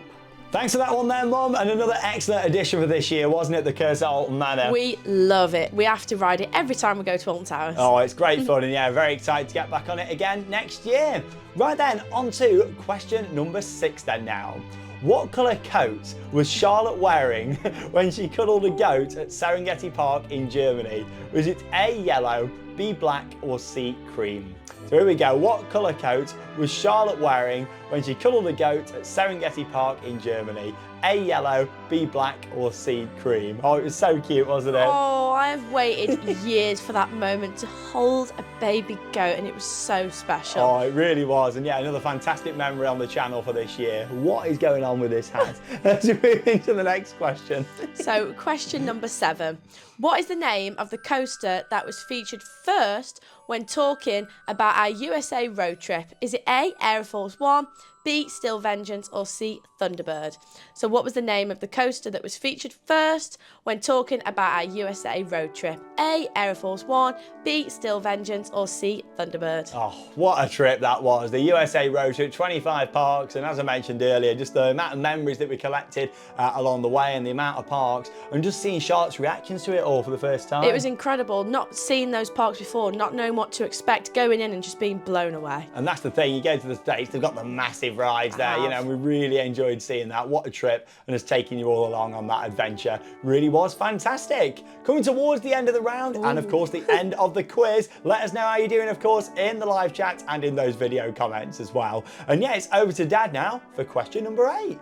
Thanks for that one there, Mum, and another excellent addition for this year, wasn't it, the Curse at Alton Manor? We love it. We have to ride it every time we go to Alton Towers. Oh, it's great fun, and yeah, very excited to get back on it again next year. Right then, on to question number 6 then now. What colour coat was Charlotte wearing when she cuddled a goat at Serengeti Park in Germany? Was it A, yellow, B, black, or C, cream? So here we go. What colour coat was Charlotte wearing when she cuddled a goat at Serengeti Park in Germany? A, yellow, B, black, or C, cream? Oh, it was so cute, wasn't it? Oh, I've waited years for that moment to hold a baby goat, and it was so special. Oh, it really was. And yeah, another fantastic memory on the channel for this year. What is going on with this hat? Let's move into the next question. So, question number 7. What is the name of the coaster that was featured first when talking about our USA road trip? Is it A, Air Force One, B, Steel Vengeance, or C, Thunderbird? So what was the name of the coaster that was featured first when talking about our USA road trip? A, Air Force One, B, Steel Vengeance, or C, Thunderbird? Oh, what a trip that was. The USA road trip, 25 parks, and as I mentioned earlier, just the amount of memories that we collected along the way and the amount of parks, and just seeing Charlotte's reactions to it all for the first time. It was incredible, not seeing those parks before, not knowing what to expect, going in and just being blown away. And that's the thing, you go to the States, they've got the massive rides there, you know, and we really enjoyed seeing that. What a trip, and us taking you all along on that adventure really was fantastic. Coming towards the end of the round, and of course the end of the quiz. Let us know how you're doing, of course, in the live chat and in those video comments as well. And yeah, it's over to Dad now for question number 8.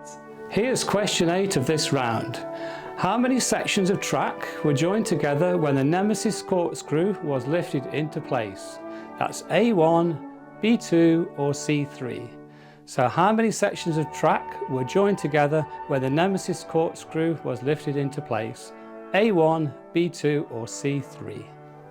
Here's question 8 of this round. How many sections of track were joined together when the Nemesis corkscrew was lifted into place? That's A1, B2 or C3. So how many sections of track were joined together where the Nemesis corkscrew was lifted into place? A1, B2 or C3?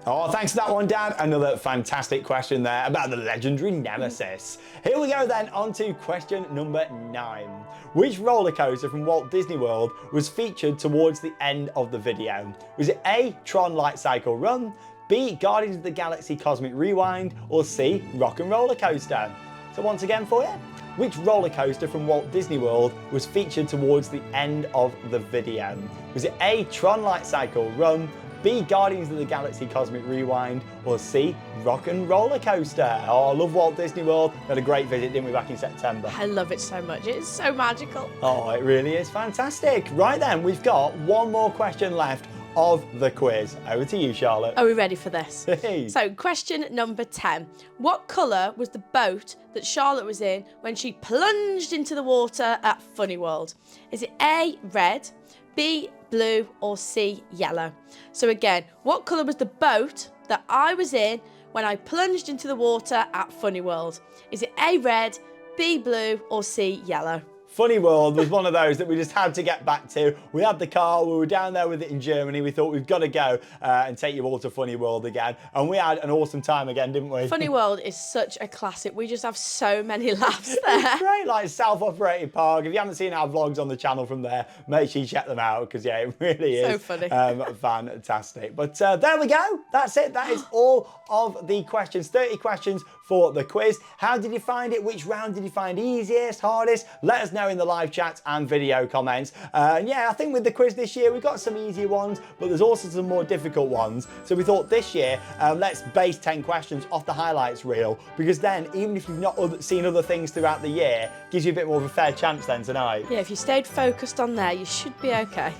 Oh, thanks for that one, Dad. Another fantastic question there about the legendary Nemesis. Here we go then, on to question number 9. Which roller coaster from Walt Disney World was featured towards the end of the video? Was it A, Tron Light Cycle Run, B, Guardians of the Galaxy Cosmic Rewind, or C, Rock and Roller Coaster? So once again for you, which roller coaster from Walt Disney World was featured towards the end of the video? Was it A, Tron Light Cycle Run, B, Guardians of the Galaxy Cosmic Rewind, or C, Rock and Roller Coaster? Oh, I love Walt Disney World. We had a great visit, didn't we, back in September? I love it so much. It's so magical. Oh, it really is fantastic. Right then, we've got one more question left of the quiz. Over to you, Charlotte. Are we ready for this? Hey. So, question number 10. What colour was the boat that Charlotte was in when she plunged into the water at Funny World? Is it A, red, B, blue, or C, yellow? So again, what colour was the boat that I was in when I plunged into the water at Funny World? Is it A, red, B, blue, or C, yellow? Funny World was one of those that we just had to get back to. We had the car, we were down there with it in Germany. We thought we've got to go and take you all to Funny World again. And we had an awesome time again, didn't we? Funny World is such a classic. We just have so many laughs there. It's great, like self-operated park. If you haven't seen our vlogs on the channel from there, make sure you check them out because yeah, it really is So funny. Fantastic. But there we go. That's it. That is all of the questions. 30 questions for the quiz. How did you find it? Which round did you find easiest, hardest? Let us know in the live chat and video comments. And yeah, I think with the quiz this year, we've got some easier ones, but there's also some more difficult ones. So we thought this year, let's base 10 questions off the highlights reel, because then even if you've not seen other things throughout the year, gives you a bit more of a fair chance then tonight. Yeah, if you stayed focused on there, you should be okay.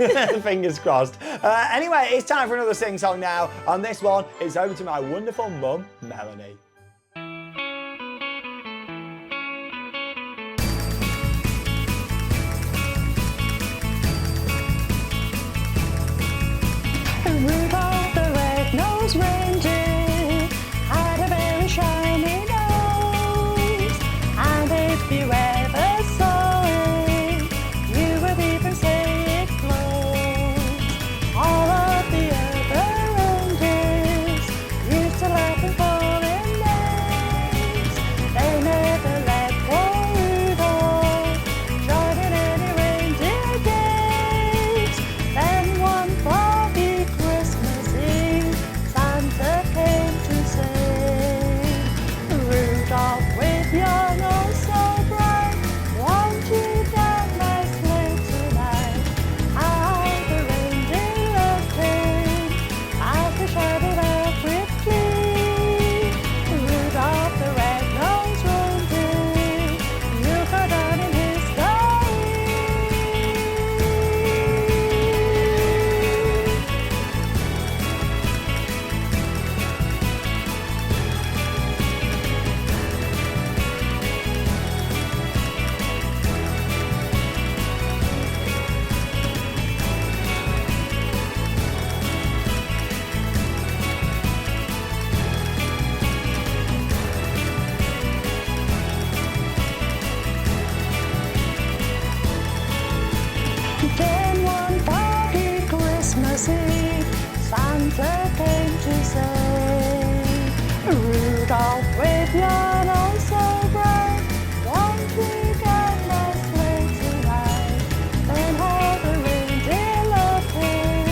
Fingers crossed. Anyway, it's time for another sing song now. On this one, it's over to my wonderful mum, Melanie. Rudolph the red-nosed reindeer had a very shiny nose, and if you ever saw it, you would even say it glows. All of the other reindeers used to laugh and call him names. They never let poor Rudolph join in any reindeer games. Then one foggy Christmas Eve, Santa came to say, Rudolph, with your nose so bright, won't you get my sleigh tonight? How the reindeer loved him, as they shouted out with glee. Rudolph the red-nosed reindeer, you'll go down in history. Then one foggy Christmas Eve, Santa came to say, Rudolph, with your nose so bright, won't you get my sleigh tonight? Then all the reindeer loved him,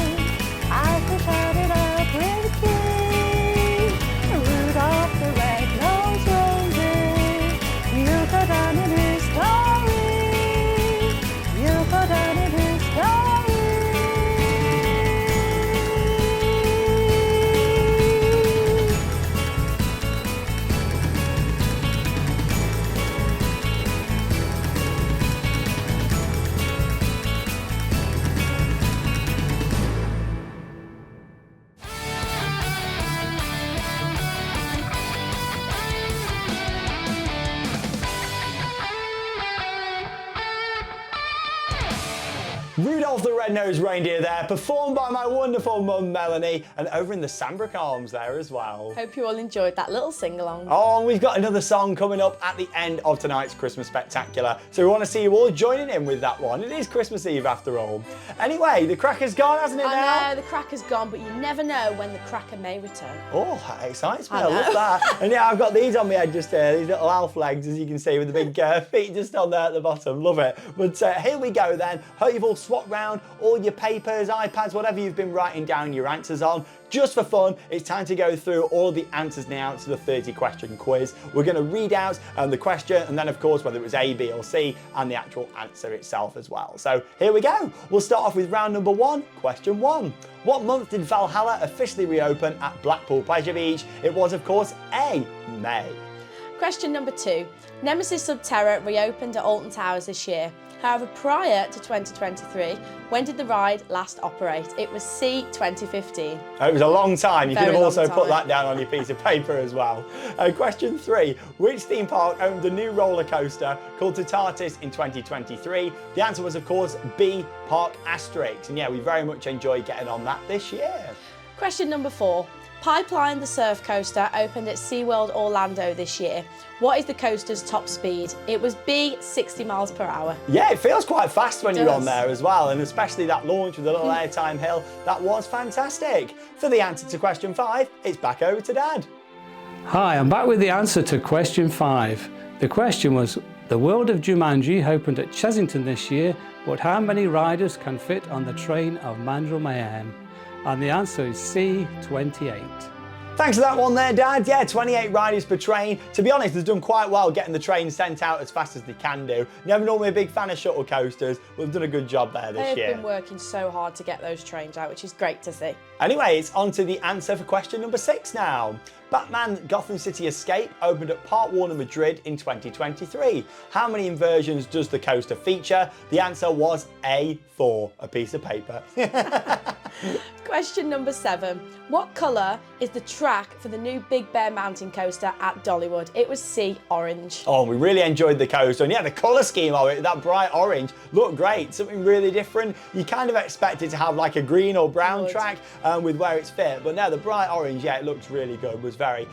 as they shouted out with glee. Rudolph the red-nosed reindeer, you'll go down in history. You'll go down in history. Rudolph the Red-Nosed Reindeer there, performed by my wonderful mum Melanie, and over in the Sandbrook Arms there as well. Hope you all enjoyed that little sing-along. Oh, and we've got another song coming up at the end of tonight's Christmas Spectacular, so we want to see you all joining in with that one. It is Christmas Eve after all. Anyway, the cracker's gone, hasn't it now? I know, the cracker's gone, but you never know when the cracker may return. Oh, that excites me. I love that. And yeah, I've got these on my head just here, these little elf legs, as you can see, with the big feet just on there at the bottom. Love it. But here we go then. Hope you've all swapped round all your papers, iPads, whatever you've been writing down your answers on. Just for fun, it's time to go through all of the answers now to the 30-question quiz. We're going to read out the question, and then of course whether it was A, B or C, and the actual answer itself as well. So here we go. We'll start off with round number 1, question 1. What month did Valhalla officially reopen at Blackpool Pleasure Beach? It was of course A, May. Question number 2. Nemesis Subterra reopened at Alton Towers this year. However, prior to 2023, when did the ride last operate? It was C, 2015. It was a long time. You could have also put time. that down on your piece of paper as well. Question 3. Which theme park owned a new roller coaster called Tatatis in 2023? The answer was, of course, B, Park Asterix. And yeah, we very much enjoyed getting on that this year. Question number 4. Pipeline the Surf Coaster opened at SeaWorld Orlando this year. What is the coaster's top speed? It was B, 60 miles per hour. Yeah, it feels quite fast when you're on does. there as well, and especially that launch with the little airtime hill, that was fantastic. For the answer to question 5, it's back over to Dad. Hi, I'm back with the answer to question 5. The question was, the World of Jumanji opened at Chessington this year, but how many riders can fit on the train of Mandrill Mayhem? And the answer is C, 28. Thanks for that one there, Dad. Yeah, 28 riders per train. To be honest, they've done quite well getting the train sent out as fast as they can do. Never normally a big fan of shuttle coasters, but they've done a good job there this year. They've been working so hard to get those trains out, which is great to see. Anyway, it's on to the answer for question number 6 now. Batman Gotham City Escape opened at Park Warner Madrid in 2023. How many inversions does the coaster feature? The answer was A4, a piece of paper. Question number 7. What colour is the track for the new Big Bear Mountain coaster at Dollywood? It was C, orange. Oh, we really enjoyed the coaster, and yeah, the colour scheme of it, that bright orange, looked great. Something really different. You kind of expect it to have like a green or brown track with where it's fit, but no, the bright orange, yeah, it looks really good. Was very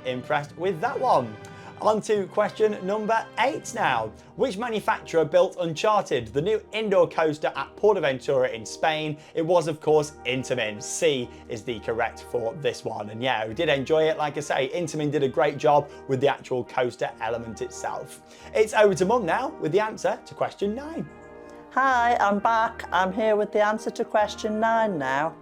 impressed with that one. On to question number 8 now. Which manufacturer built Uncharted, the new indoor coaster at Portaventura in Spain? It was, of course, Intamin. C is the correct for this one. And yeah, we did enjoy it. Like I say, Intamin did a great job with the actual coaster element itself. It's over to Mum now with the answer to question 9. Hi, I'm back. I'm here with the answer to question 9 now.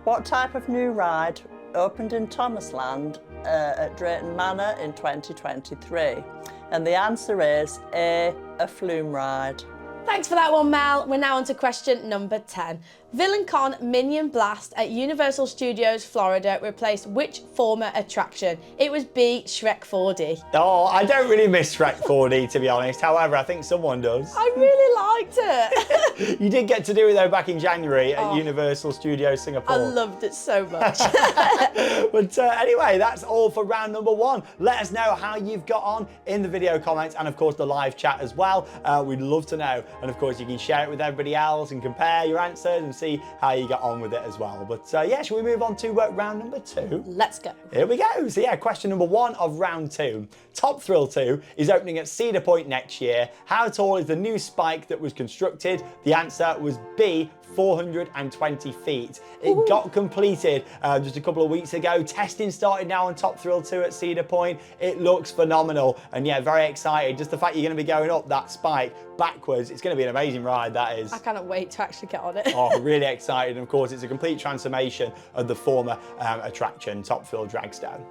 What type of new ride opened in Thomasland at Drayton Manor in 2023? And the answer is A, a flume ride. Thanks for that one, Mel. We're now on to question number 10. VillainCon Minion Blast at Universal Studios Florida replaced which former attraction? It was B, Shrek 4D. Oh, I don't really miss Shrek 4D, to be honest. However, I think someone does. I really liked it. You did get to do it though back in January at Universal Studios Singapore. I loved it so much. But anyway, that's all for round number 1. Let us know how you've got on in the video comments and of course the live chat as well. We'd love to know. And of course you can share it with everybody else and compare your answers and see how you got on with it as well. But yeah, shall we move on to round number 2? Let's go. Here we go. So yeah, question number 1 of round 2. Top Thrill 2 is opening at Cedar Point next year. How tall is the new spike that was constructed? The answer was B, 420 feet. It got completed just a couple of weeks ago. Testing started now on Top Thrill 2 at Cedar Point. It looks phenomenal and yeah, very excited. Just the fact you're going to be going up that spike backwards, it's going to be an amazing ride, that is. I cannot wait to actually get on it. Oh, really excited. And of course, it's a complete transformation of the former attraction, Top Thrill Dragstone.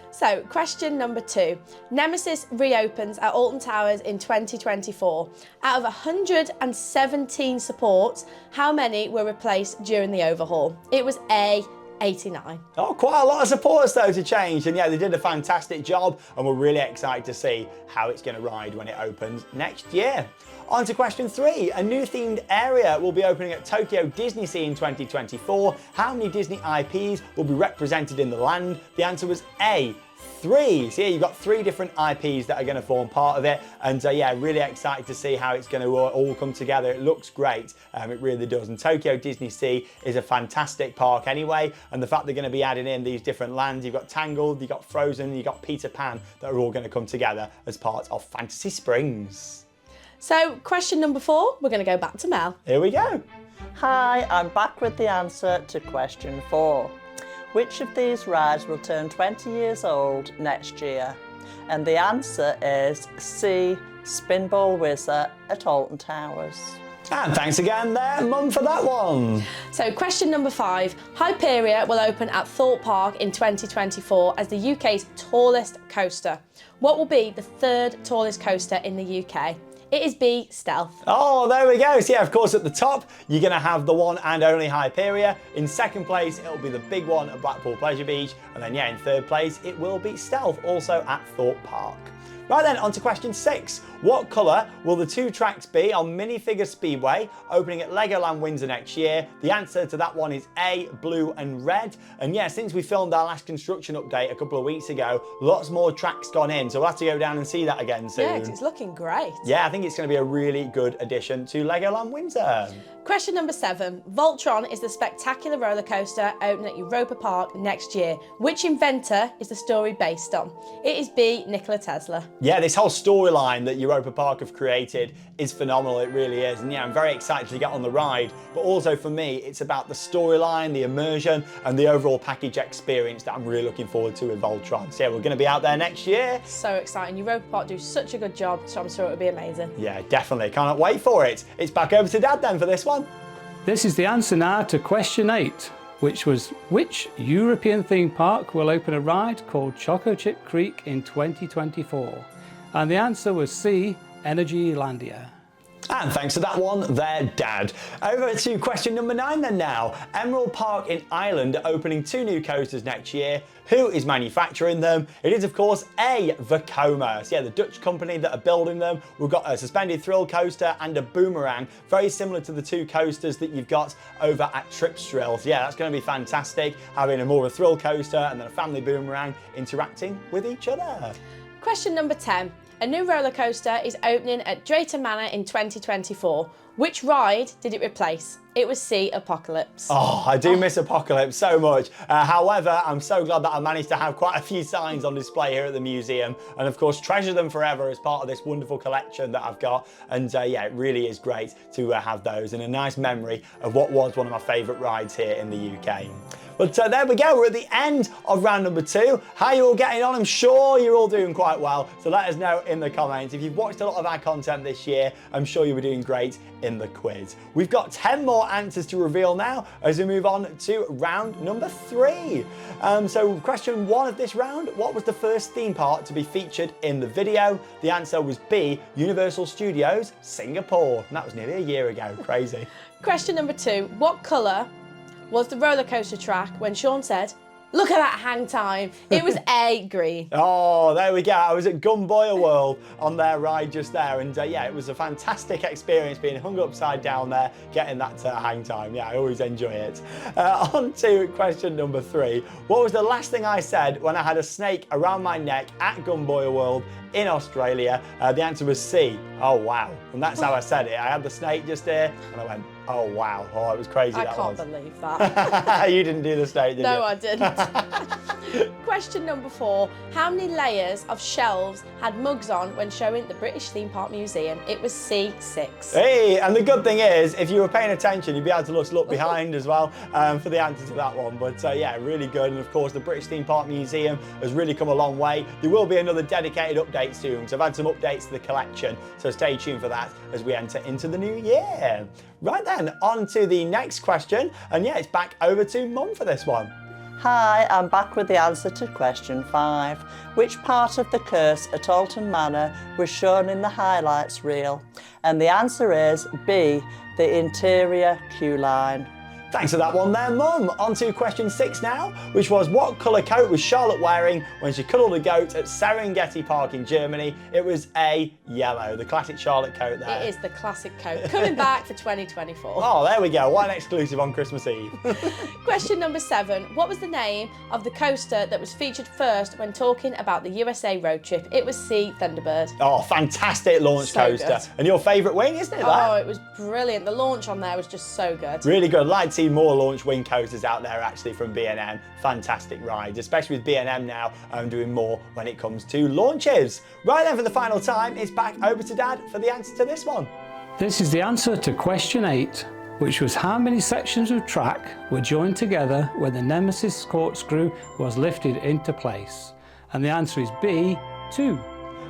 So, question number 2. Nemesis reopens at Alton Towers in 2024. Out of 117 supports, how many were replaced during the overhaul? It was A, 89. Oh, quite a lot of supporters though to change, and yeah, they did a fantastic job and we're really excited to see how it's going to ride when it opens next year. On to question 3. A new themed area will be opening at Tokyo Disney Sea in 2024. How many Disney IPs will be represented in the land? The answer was A, 3. So yeah, you've got 3 different IPs that are going to form part of it, and yeah, really excited to see how it's going to all come together. It looks great, it really does. And Tokyo Disney Sea is a fantastic park anyway, and the fact they're going to be adding in these different lands, you've got Tangled, you've got Frozen, you've got Peter Pan, that are all going to come together as part of Fantasy Springs. So question number 4, we're going to go back to Mel. Here we go. Hi, I'm back with the answer to question 4. Which of these rides will turn 20 years old next year? And the answer is C, Spinball Whizzer at Alton Towers. And thanks again there, Mum, for that one. So question number 5, Hyperia will open at Thorpe Park in 2024 as the UK's tallest coaster. What will be the 3rd tallest coaster in the UK? It is B, Stealth. Oh, there we go. So yeah, of course, at the top, you're going to have the one and only Hyperia. In 2nd place, it'll be the big one at Blackpool Pleasure Beach. And then yeah, in 3rd place, it will be Stealth, also at Thorpe Park. Right then, on to question 6. What colour will the 2 tracks be on Minifigure Speedway, opening at Legoland Windsor next year? The answer to that one is A, blue and red. And yeah, since we filmed our last construction update a couple of weeks ago, lots more tracks gone in, so we'll have to go down and see that again soon. Yeah, 'cause it's looking great. Yeah, I think it's going to be a really good addition to Legoland Windsor. Question number 7. Voltron is the spectacular roller coaster opening at Europa Park next year. Which inventor is the story based on? It is B, Nikola Tesla. Yeah, this whole storyline that Europa Park have created is phenomenal, it really is. And yeah, I'm very excited to get on the ride, but also for me, it's about the storyline, the immersion, and the overall package experience that I'm really looking forward to with Voltron. So yeah, we're going to be out there next year. So exciting. Europa Park do such a good job, so I'm sure it'll be amazing. Yeah, definitely. Can't wait for it. It's back over to Dad then for this one. This is the answer now to question 8, which was which European theme park will open a ride called Choco Chip Creek in 2024? And the answer was C, Energylandia. And thanks for that one there, Dad. Over to question number 9 then now. Emerald Park in Ireland are opening 2 new coasters next year. Who is manufacturing them? It is, of course, A, Vekoma. So yeah, the Dutch company that are building them. We've got a suspended thrill coaster and a boomerang, very similar to the 2 coasters that you've got over at Tripsdrill. So yeah, that's going to be fantastic, having a more of a thrill coaster and then a family boomerang interacting with each other. Question number 10. A new roller coaster is opening at Drayton Manor in 2024. Which ride did it replace? It was C, Apocalypse. Oh, I do miss Apocalypse so much. However, I'm so glad that I managed to have quite a few signs on display here at the museum, and of course treasure them forever as part of this wonderful collection that I've got. And yeah, it really is great to have those and a nice memory of what was one of my favourite rides here in the UK. But there we go, we're at the end of round number 2. How are you all getting on? I'm sure you're all doing quite well, so let us know in the comments. If you've watched a lot of our content this year, I'm sure you'll be doing great in the quiz. We've got 10 more answers to reveal now as we move on to round number 3. So question 1 of this round, what was the first theme park to be featured in the video? The answer was B, Universal Studios Singapore, and that was nearly a year ago, crazy. Question number 2. What colour was the roller coaster track when Sean said, "Look at that hang time"? It was A, green. Oh, there we go. I was at Gumboya World on their ride just there, and yeah, it was a fantastic experience being hung upside down there, getting that hang time. Yeah, I always enjoy it. On to question number 3. What was the last thing I said when I had a snake around my neck at Gumboya World in Australia? The answer was C, oh wow. And that's how I said it. I had the snake just here, and I went, oh wow. Oh, it was crazy. I can't believe that. You didn't do the snake, did you? No, I didn't. Question number 4. How many layers of shelves had mugs on when showing the British Theme Park Museum? It was C, 6. Hey, and the good thing is, if you were paying attention, you'd be able to just look behind as well for the answer to that one. But yeah, really good. And of course, the British Theme Park Museum has really come a long way. There will be another dedicated update soon. So I've had some updates to the collection. So stay tuned for that as we enter into the new year. Right then, on to the next question. And yeah, it's back over to Mum for this one. Hi, I'm back with the answer to question 5. Which part of the curse at Alton Manor was shown in the highlights reel? And the answer is B, the interior queue line. Thanks for that one there, Mum. On to question 6 now, which was what colour coat was Charlotte wearing when she cuddled a goat at Serengeti Park in Germany? It was A, yellow, the classic Charlotte coat there. It is the classic coat. Coming back for 2024. Oh, there we go. What an exclusive on Christmas Eve. Question number 7. What was the name of the coaster that was featured first when talking about the USA road trip? It was C, Thunderbird. Oh, fantastic launch So coaster. good. And your favourite wing, isn't it? Oh, That? it was brilliant. The launch on there was just so good. Really good. I'd like to see more launch wing coasters out there actually from B&M. Fantastic rides, especially with B&M now doing more when it comes to launches. Right then, for the final time, it's back over to Dad for the answer to this one. This is the answer to question 8, which was how many sections of track were joined together when the Nemesis corkscrew was lifted into place? And the answer is B, 2.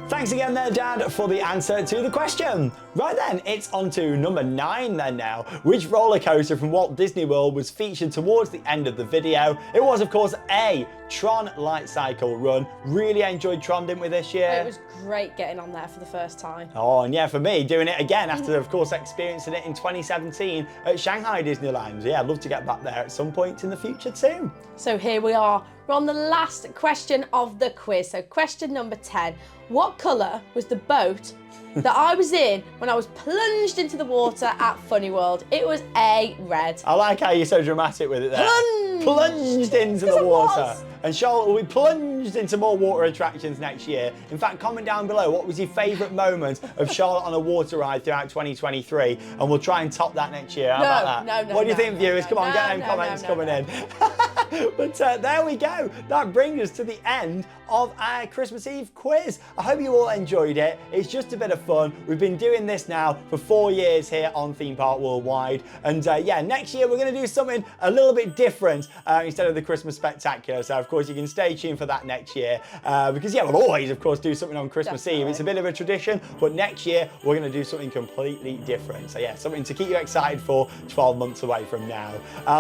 Thanks again there, Dad, for the answer to the question. Right then, it's on to number 9 then now. Which roller coaster from Walt Disney World was featured towards the end of the video? It was, of course, A, Tron Light Cycle Run. Really enjoyed Tron, didn't we, this year? It was great getting on there for the first time. Oh, and yeah, for me, doing it again after, of course, experiencing it in 2017 at Shanghai Disneyland. Yeah, I'd love to get back there at some point in the future too. So here we are. We're on the last question of the quiz. So question number 10. What colour was the boat that I was in when I was plunged into the water at Funny World? It was A, red. I like how you're so dramatic with it there. Plunged into the Because I water. was. And Charlotte will be plunged into more water attractions next year. In fact, comment down below what was your favourite moment of Charlotte on a water ride throughout 2023, and we'll try and top that next year. How about that? No, What do you no, think, no, viewers? no, Come on, no, get them no, comments no, coming no. in. But there we go. That brings us to the end of our Christmas Eve quiz. I hope you all enjoyed it. It's just a bit of fun. We've been doing this now for 4 years here on Theme Park Worldwide. And yeah, next year we're going to do something a little bit different instead of the Christmas Spectacular. So, of course, you can stay tuned for that next year. Because, yeah, we'll always, of course, do something on Christmas Eve. It's a bit of a tradition. But next year, we're going to do something completely different. So, yeah, something to keep you excited for 12 months away from now.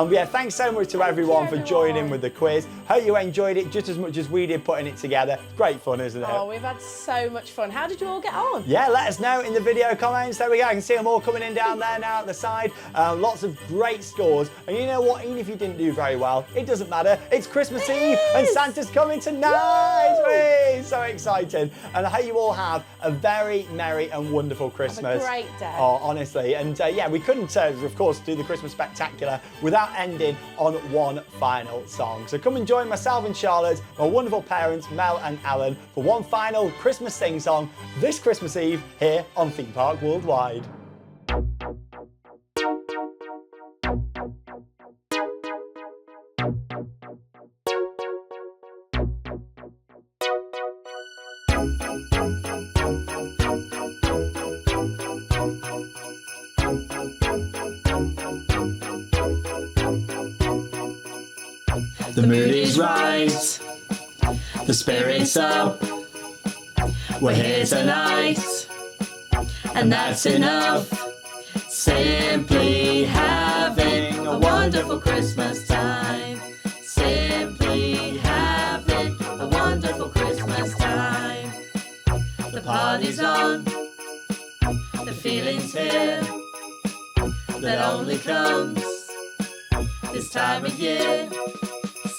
Yeah, thanks so much to everyone for joining in with the quiz. Hope you enjoyed it just as much as we did putting it together. Great fun, isn't it? Oh, we've had so much fun. How did you all get on? Yeah, let us know in the video comments. There we go. I can see them all coming in down there now at the side. Lots of great scores. And you know what? Even if you didn't do very well, it doesn't matter. It's Christmas Eve and Santa's coming tonight. Whee! So exciting. And I hope you all have a very merry and wonderful Christmas. Have a great day. Oh, honestly. And yeah, we couldn't, of course, do the Christmas Spectacular without ending on one final song. So come and join myself and Charlotte, my wonderful parents, Mel and Alan, for one final Christmas sing-song this Christmas Eve here on Theme Park Worldwide. The mood is right, the spirit's up. We're here tonight, and that's enough. Simply having a wonderful Christmas time. Simply having a wonderful Christmas time. The party's on, the feeling's here, that only comes this time of year.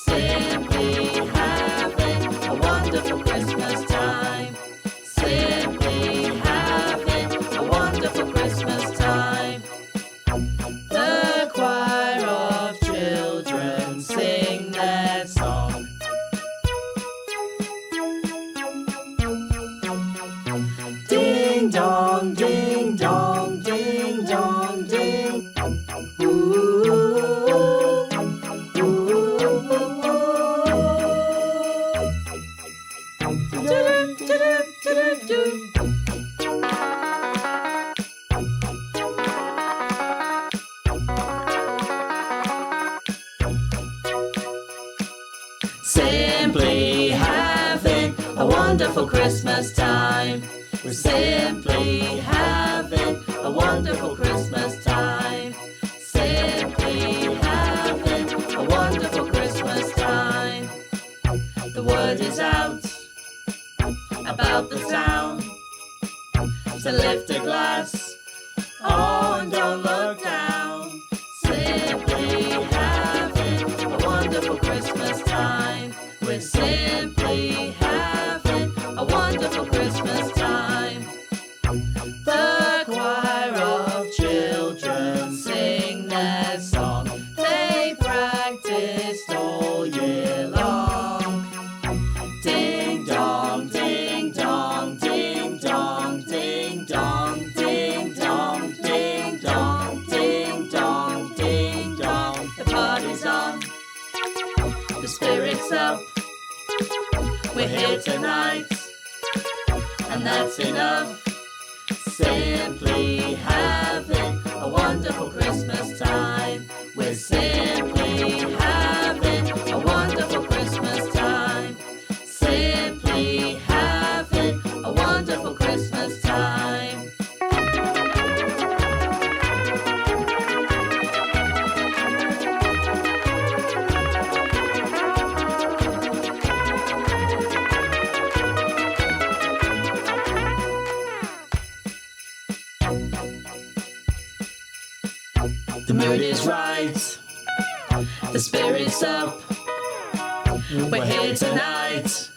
Simply having a wonderful Christmas time. Simply having a wonderful Christmas time. The choir of children sing their song. Ding dong, ding dong, ding dong, ding. Ooh. Simply having a wonderful Christmas time. We're simply having a wonderful Christmas time. Simply having a wonderful Christmas time. The word is out about the town to lift a glass. Oh, and don't look down. Simply wonderful Christmas time. We're simply having a wonderful Christmas time. The choir of children sing their song. They practiced all year long. Ding dong, ding dong, ding dong, ding dong, ding dong, ding dong, ding dong, ding dong. The party's on, the spirit's up. We're here tonight, and that's enough. Simply having a wonderful Christmas time. We're simply having a wonderful Christmas time. Simply having a wonderful Christmas time. The mood is right, the spirit's up. We're here tonight,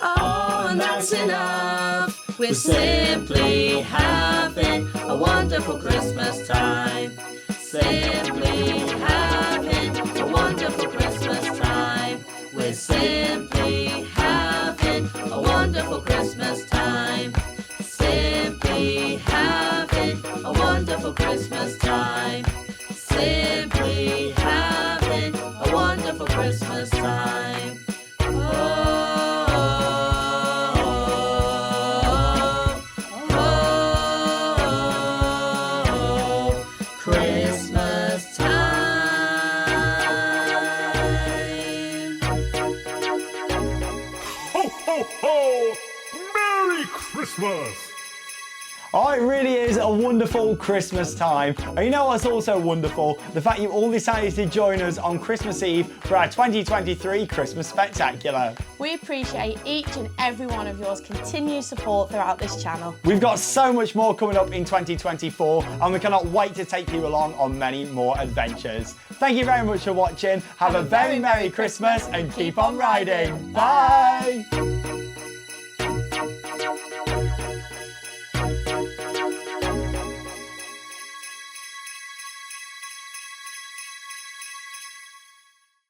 oh, and that's enough. We're simply having a wonderful Christmas time. Simply having a wonderful Christmas time. We're simply having a wonderful Christmas time. Simply having a wonderful Christmas time. Simply having a wonderful Christmas time. Christmas time. Ho, ho, ho! Merry Christmas! Oh, it really is a wonderful Christmas time. And you know what's also wonderful? The fact you all decided to join us on Christmas Eve for our 2023 Christmas Spectacular. We appreciate each and every one of yours continued support throughout this channel. We've got so much more coming up in 2024 and we cannot wait to take you along on many more adventures. Thank you very much for watching. Have a very Merry Christmas and keep on riding. Bye!